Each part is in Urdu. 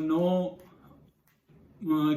9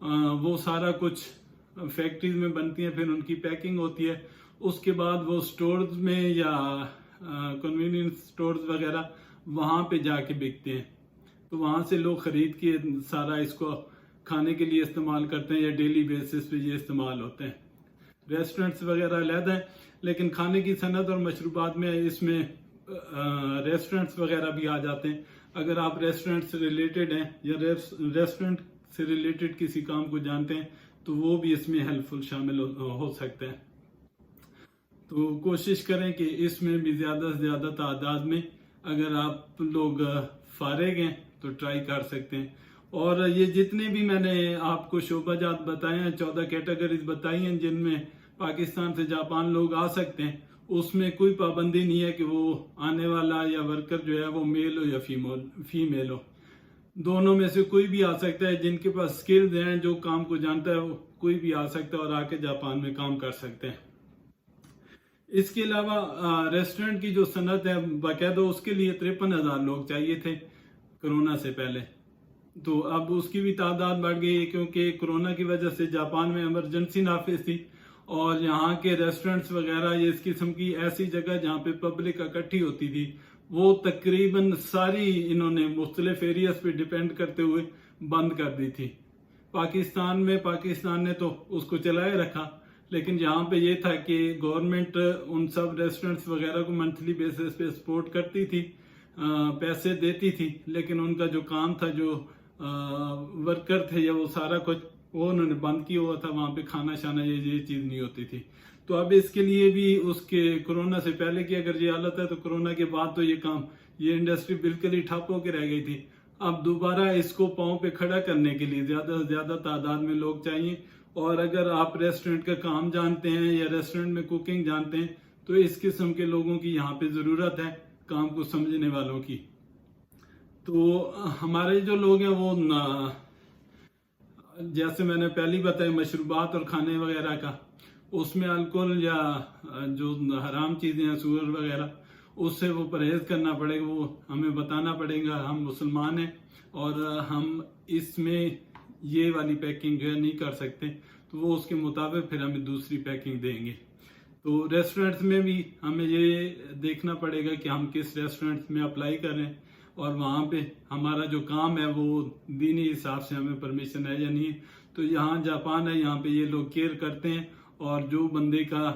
وہ سارا کچھ فیکٹریز میں بنتی ہیں، پھر ان کی پیکنگ ہوتی ہے، اس کے بعد وہ سٹورز میں یا کنوینئنس سٹورز وغیرہ وہاں پہ جا کے بکتے ہیں، تو وہاں سے لوگ خرید کے سارا اس کو کھانے کے لیے استعمال کرتے ہیں یا ڈیلی بیسس پہ یہ استعمال ہوتے ہیں۔ ریسٹورنٹس وغیرہ علیحدہ ہیں، لیکن کھانے کی صنعت اور مشروبات میں اس میں ریسٹورنٹس وغیرہ بھی آ جاتے ہیں۔ اگر آپ ریسٹورنٹ سے ریلیٹڈ ہیں یا ریسٹورنٹ سے ریلیٹڈ کسی کام کو جانتے ہیں تو وہ بھی اس میں ہیلپ فل شامل ہو سکتے ہیں۔ تو کوشش کریں کہ اس میں بھی زیادہ سے زیادہ تعداد میں اگر آپ لوگ فارغ ہیں تو ٹرائی کر سکتے ہیں۔ اور یہ جتنے بھی میں نے آپ کو شعبہ جات بتائے ہیں، 14 کیٹیگریز بتائی ہیں جن میں پاکستان سے جاپان لوگ آ سکتے ہیں، اس میں کوئی پابندی نہیں ہے کہ وہ آنے والا یا ورکر جو ہے وہ میل ہو یا فیمیل ہو، دونوں میں سے کوئی بھی آ سکتا ہے۔ جن کے پاس سکلز ہیں، جو کام کو جانتا ہے، وہ کوئی بھی آ سکتا ہے اور آ کے جاپان میں کام کر سکتے ہیں۔ اس کے علاوہ ریسٹورنٹ کی جو صنعت ہے باقاعدہ اس کے لیے 53,000 لوگ چاہیے تھے کرونا سے پہلے، تو اب اس کی بھی تعداد بڑھ گئی ہے کیونکہ کرونا کی وجہ سے جاپان میں ایمرجنسی نافذ تھی اور یہاں کے ریسٹورنٹس وغیرہ یہ اس قسم کی ایسی جگہ جہاں پہ پبلک اکٹھی ہوتی تھی وہ تقریباً ساری انہوں نے مختلف ایریاز پہ ڈیپینڈ کرتے ہوئے بند کر دی تھی۔ پاکستان نے تو اس کو چلائے رکھا، لیکن یہاں پہ یہ تھا کہ گورنمنٹ ان سب ریسٹورنٹس وغیرہ کو منتھلی بیسس پہ سپورٹ کرتی تھی، پیسے دیتی تھی، لیکن ان کا جو کام تھا، جو ورکر تھے یا وہ سارا کچھ وہ انہوں نے بند کیا ہوا تھا، وہاں پہ کھانا شانا یہ چیز نہیں ہوتی تھی۔ تو اب اس کے لیے بھی اس کے کرونا سے پہلے کی اگر یہ حالت ہے تو کرونا کے بعد تو یہ انڈسٹری بالکل ہی ٹھپ ہو کے رہ گئی تھی۔ اب دوبارہ اس کو پاؤں پہ کھڑا کرنے کے لیے زیادہ سے زیادہ تعداد میں لوگ چاہیے، اور اگر آپ ریسٹورنٹ کا کام جانتے ہیں یا ریسٹورنٹ میں کوکنگ جانتے ہیں تو اس قسم کے لوگوں کی یہاں پہ ضرورت ہے، کام کو سمجھنے والوں کی۔ تو ہمارے جو لوگ ہیں وہ جیسے میں نے پہلی بتائی مشروبات اور کھانے وغیرہ کا، اس میں الکوہل یا جو حرام چیزیں ہیں سور وغیرہ اس سے وہ پرہیز کرنا پڑے گا، وہ ہمیں بتانا پڑے گا۔ ہم مسلمان ہیں اور ہم اس میں یہ والی پیکنگ جو ہے نہیں کر سکتے، تو وہ اس کے مطابق پھر ہمیں دوسری پیکنگ دیں گے۔ تو ریسٹورنٹس میں بھی ہمیں یہ دیکھنا پڑے گا کہ ہم کس ریسٹورنٹس میں اپلائی کر رہے ہیں اور وہاں پہ ہمارا جو کام ہے وہ دینی حساب سے ہمیں پرمیشن ہے یا نہیں ہے۔ تو یہاں جاپان ہے، یہاں پہ یہ لوگ کیئر کرتے ہیں اور جو بندے کا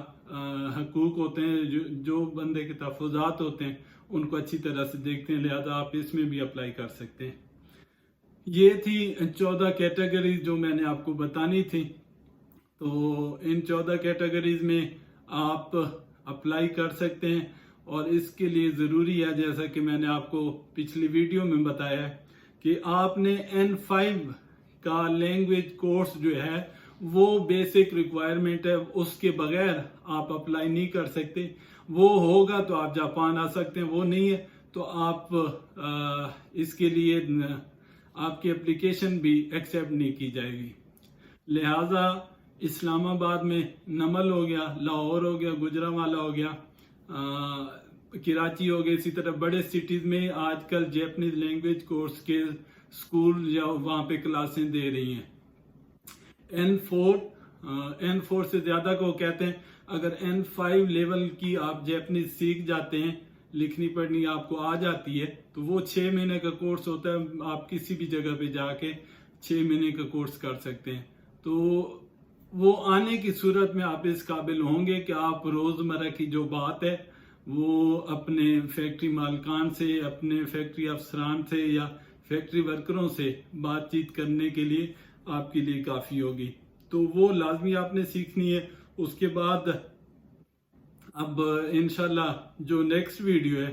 حقوق ہوتے ہیں، جو بندے کے تحفظات ہوتے ہیں ان کو اچھی طرح سے دیکھتے ہیں، لہذا آپ اس میں بھی اپلائی کر سکتے ہیں۔ یہ تھی 14 کیٹیگریز جو میں نے آپ کو بتانی تھی۔ تو ان 14 کیٹیگریز میں آپ اپلائی کر سکتے ہیں، اور اس کے لیے ضروری ہے جیسا کہ میں نے آپ کو پچھلی ویڈیو میں بتایا ہے کہ آپ نے N5 کا لینگویج کورس جو ہے وہ بیسک ریکوائرمنٹ ہے، اس کے بغیر آپ اپلائی نہیں کر سکتے۔ وہ ہوگا تو آپ جاپان آ سکتے ہیں، وہ نہیں ہے تو آپ اس کے لیے آپ کی اپلیکیشن بھی ایکسیپٹ نہیں کی جائے گی۔ لہٰذا اسلام آباد میں نمل ہو گیا، لاہور ہو گیا، گجرانوالہ ہو گیا، کراچی ہو گیا، اسی طرح بڑے سٹیز میں آج کل جیپنیز لینگویج کورس کے سکول یا وہاں پہ کلاسیں دے رہی ہیں۔ N4 سے زیادہ کو کہتے ہیں اگر N5 لیول کی آپ جیپنیز سیکھ جاتے ہیں، لکھنی پڑھنی آپ کو آ جاتی ہے، تو وہ 6 مہینے کا کورس ہوتا ہے، آپ کسی بھی جگہ پہ جا کے 6 مہینے کا کورس کر سکتے ہیں۔ تو وہ آنے کی صورت میں آپ اس قابل ہوں گے کہ آپ روزمرہ کی جو بات ہے وہ اپنے فیکٹری مالکان سے، اپنے فیکٹری افسران سے یا فیکٹری ورکروں سے بات چیت کرنے کے لیے آپ کے لیے کافی ہوگی۔ تو وہ لازمی آپ نے سیکھنی ہے۔ اس کے بعد اب انشاءاللہ جو نیکسٹ ویڈیو ہے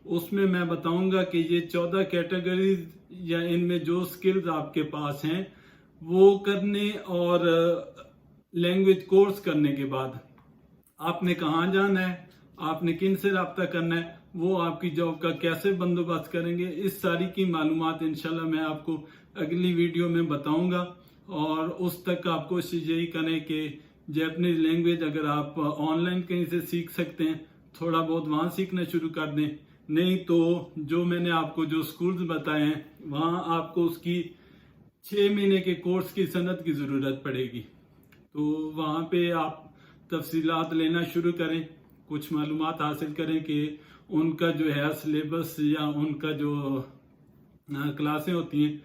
اس میں بتاؤں گا کہ یہ 14 کیٹیگریز یا ان میں جو سکلز آپ کے پاس ہیں وہ کرنے اور لینگویج کورس کرنے کے بعد آپ نے کہاں جانا ہے، آپ نے کن سے رابطہ کرنا ہے، وہ آپ کی جاب کا کیسے بندوبست کریں گے، اس ساری کی معلومات انشاءاللہ میں آپ کو اگلی ویڈیو میں بتاؤں گا۔ اور اس تک آپ کوشش یہی کریں کہ جیپنیز لینگویج اگر آپ آن لائن کہیں سے سیکھ سکتے ہیں تھوڑا بہت وہاں سیکھنا شروع کر دیں، نہیں تو جو میں نے آپ کو جو سکولز بتائے ہیں وہاں آپ کو اس کی 6 مہینے کے کورس کی سند کی ضرورت پڑے گی. تو وہاں پہ آپ تفصیلات لینا شروع کریں, کچھ معلومات حاصل کریں کہ ان کا جو ہے سلیبس یا ان کا جو کلاسیں ہوتی ہیں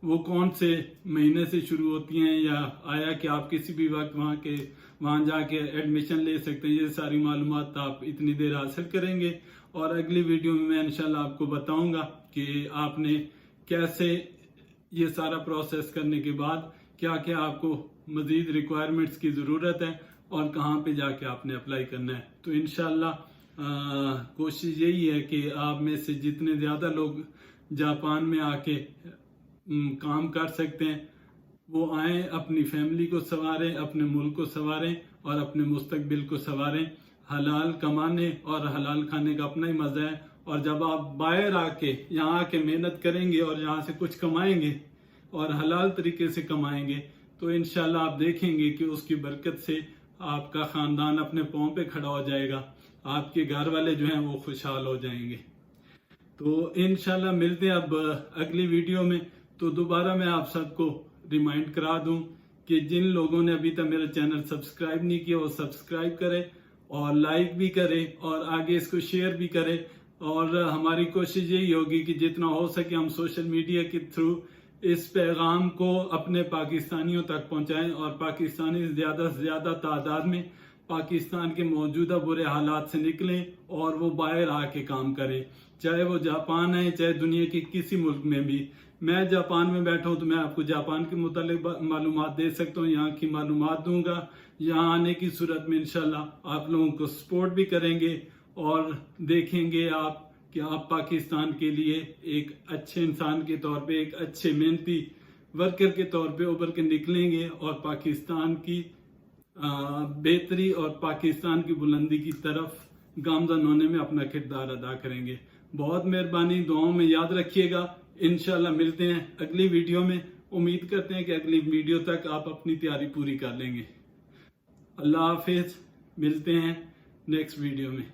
وہ کون سے مہینے سے شروع ہوتی ہیں, یا آیا کہ آپ کسی بھی وقت وہاں جا کے ایڈمیشن لے سکتے ہیں. یہ ساری معلومات آپ اتنی دیر حاصل کریں گے, اور اگلی ویڈیو میں انشاءاللہ آپ کو بتاؤں گا کہ آپ نے کیسے یہ سارا پروسیس کرنے کے بعد کیا کیا آپ کو مزید ریکوائرمنٹس کی ضرورت ہے اور کہاں پہ جا کے آپ نے اپلائی کرنا ہے. تو انشاءاللہ کوشش یہی ہے کہ آپ میں سے جتنے زیادہ لوگ جاپان میں آ کے کام کر سکتے ہیں وہ آئیں, اپنی فیملی کو سنواریں, اپنے ملک کو سنواریں اور اپنے مستقبل کو سنواریں. حلال کمانے اور حلال کھانے کا اپنا ہی مزہ ہے, اور جب آپ باہر آ کے یہاں آ کے محنت کریں گے اور یہاں سے کچھ کمائیں گے اور حلال طریقے سے کمائیں گے تو انشاءاللہ آپ دیکھیں گے کہ اس کی برکت سے آپ کا خاندان اپنے پاؤں پہ کھڑا ہو جائے گا, آپ کے گھر والے جو ہیں وہ خوشحال ہو جائیں گے. تو انشاءاللہ ملتے ہیں اب اگلی ویڈیو میں. تو دوبارہ میں آپ سب کو ریمائنڈ کرا دوں کہ جن لوگوں نے ابھی تک میرا چینل سبسکرائب نہیں کیا وہ سبسکرائب کرے اور لائک بھی کرے اور آگے اس کو شیئر بھی کرے. اور ہماری کوشش یہی ہوگی کہ جتنا ہو سکے ہم سوشل میڈیا کے تھرو اس پیغام کو اپنے پاکستانیوں تک پہنچائیں, اور پاکستانی زیادہ سے زیادہ تعداد میں پاکستان کے موجودہ برے حالات سے نکلیں اور وہ باہر آ کے کام کریں, چاہے وہ جاپان ہے چاہے دنیا کے کسی ملک میں بھی. میں جاپان میں بیٹھا ہوں تو میں آپ کو جاپان کے متعلق معلومات دے سکتا ہوں, یہاں کی معلومات دوں گا. یہاں آنے کی صورت میں انشاءاللہ آپ لوگوں کو سپورٹ بھی کریں گے اور دیکھیں گے آپ کہ آپ پاکستان کے لیے ایک اچھے انسان کے طور پہ, ایک اچھے محنتی ورکر کے طور پہ ابھر کے نکلیں گے اور پاکستان کی بہتری اور پاکستان کی بلندی کی طرف گامزن ہونے میں اپنا کردار ادا کریں گے. بہت مہربانی, دعاؤں میں یاد رکھیے گا. انشاءاللہ ملتے ہیں اگلی ویڈیو میں. امید کرتے ہیں کہ اگلی ویڈیو تک آپ اپنی تیاری پوری کر لیں گے. اللہ حافظ, ملتے ہیں نیکسٹ ویڈیو میں.